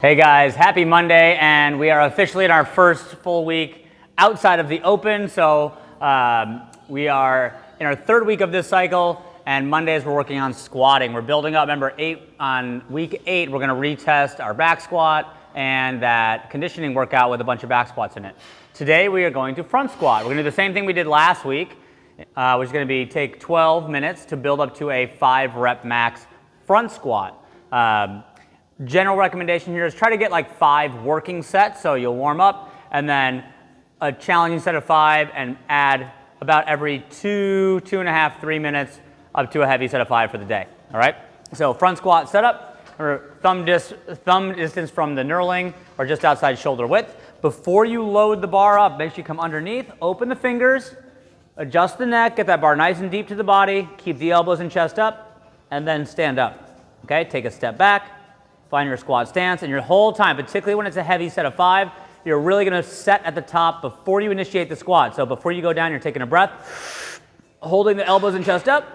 Hey guys, happy Monday, and we are officially in our first full week outside of the open. So we are in our third week of this cycle, and Mondays we're working on squatting. We're building up. Remember, on week 8, we're going to retest our back squat and that conditioning workout with a bunch of back squats in it. Today we are going to front squat. We're going to do the same thing we did last week, which is going to be take 12 minutes to build up to a 5 rep max front squat. General recommendation here is try to get like 5 working sets, so you'll warm up and then a challenging set of 5 and add about every 2.5, 3 minutes up to a heavy set of 5 for the day. All right, so front squat setup, or thumb distance from the knurling or just outside shoulder width. Before you load the bar up, make sure you come underneath, open the fingers, adjust the neck, get that bar nice and deep to the body, keep the elbows and chest up, and then stand up. Okay, take a step back. Find your squat stance, and your whole time, particularly when it's a heavy set of 5, you're really going to set at the top before you initiate the squat. So before you go down, you're taking a breath, holding the elbows and chest up,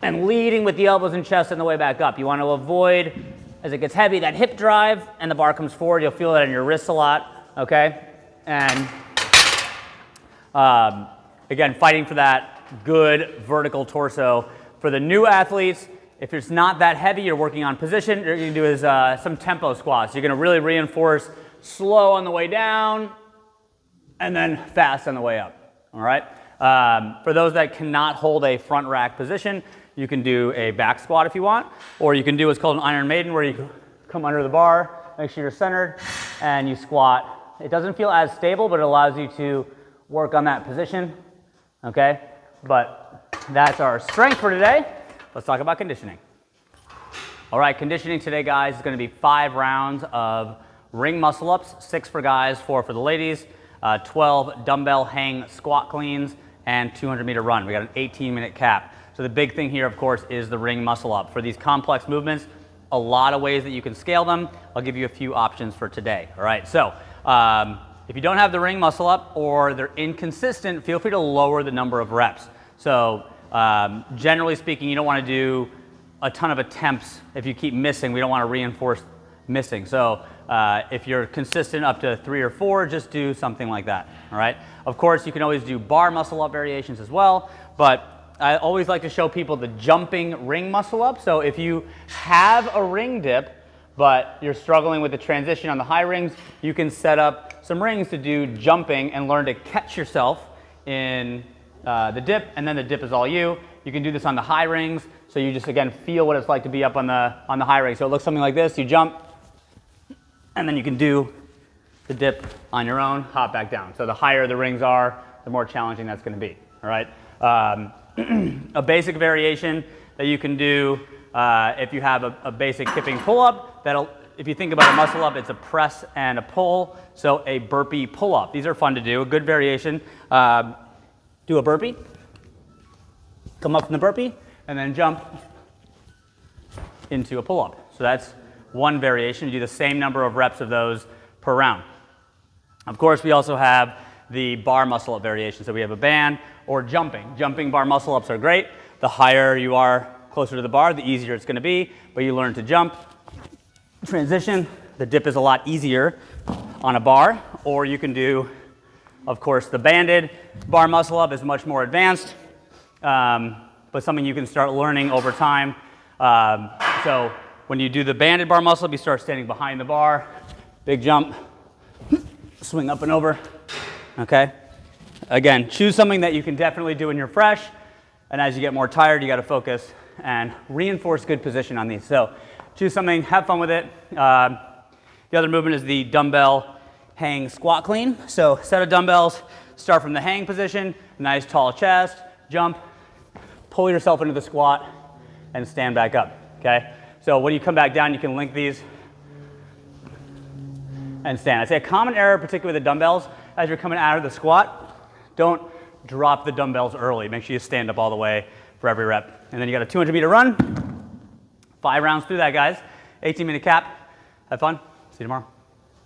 and leading with the elbows and chest on the way back up. You want to avoid, as it gets heavy, that hip drive, and the bar comes forward. You'll feel it in your wrists a lot, okay? And again, fighting for that good vertical torso. For the new athletes, if it's not that heavy, you're working on position, what you're going to do is some tempo squats. You're going to really reinforce slow on the way down and then fast on the way up. All right? For those that cannot hold a front rack position, you can do a back squat if you want, or you can do what's called an Iron Maiden, where you come under the bar, make sure you're centered, and you squat. It doesn't feel as stable, but it allows you to work on that position. Okay? But that's our strength for today. Let's talk about conditioning. All right, conditioning today, guys, is going to be 5 rounds of ring muscle ups, 6 for guys, 4 for the ladies, 12 dumbbell hang squat cleans, and 200-meter run. We got an 18-minute cap. So the big thing here, of course, is the ring muscle up. For these complex movements, a lot of ways that you can scale them. I'll give you a few options for today. All right, so if you don't have the ring muscle up or they're inconsistent, feel free to lower the number of reps. So generally speaking, you don't want to do a ton of attempts if you keep missing. We don't want to reinforce missing. So if you're consistent up to 3 or 4, just do something like that. All right. Of course, you can always do bar muscle up variations as well, but I always like to show people the jumping ring muscle up. So if you have a ring dip, but you're struggling with the transition on the high rings, you can set up some rings to do jumping and learn to catch yourself in the dip, and then the dip is all you. You can do this on the high rings, so you just, again, feel what it's like to be up on the high ring. So it looks something like this. You jump, and then you can do the dip on your own, hop back down. So the higher the rings are, the more challenging that's going to be. All right. A basic variation that you can do if you have a basic kipping pull-up, that'll, if you think about a muscle up, it's a press and a pull. So a burpee pull-up. These are fun to do. A good variation. Do a burpee, come up from the burpee, and then jump into a pull-up. So that's one variation. You do the same number of reps of those per round. Of course, we also have the bar muscle-up variation. So we have a band or jumping. Jumping bar muscle-ups are great. The higher you are closer to the bar, the easier it's going to be, but you learn to jump, transition. The dip is a lot easier on a bar, or you can do, of course, the banded bar muscle up is much more advanced, but something you can start learning over time. So when you do the banded bar muscle up, you start standing behind the bar, big jump, swing up and over, okay? Again, choose something that you can definitely do when you're fresh, and as you get more tired, you gotta focus and reinforce good position on these. So choose something, have fun with it. The other movement is the dumbbell hang squat clean. So set of dumbbells, start from the hang position, nice tall chest, jump, pull yourself into the squat, and stand back up, okay? So when you come back down, you can link these and stand. I'd say a common error, particularly with the dumbbells, as you're coming out of the squat, don't drop the dumbbells early. Make sure you stand up all the way for every rep. And then you got a 200-meter run. 5 rounds through that, guys. 18-minute cap. Have fun. See you tomorrow.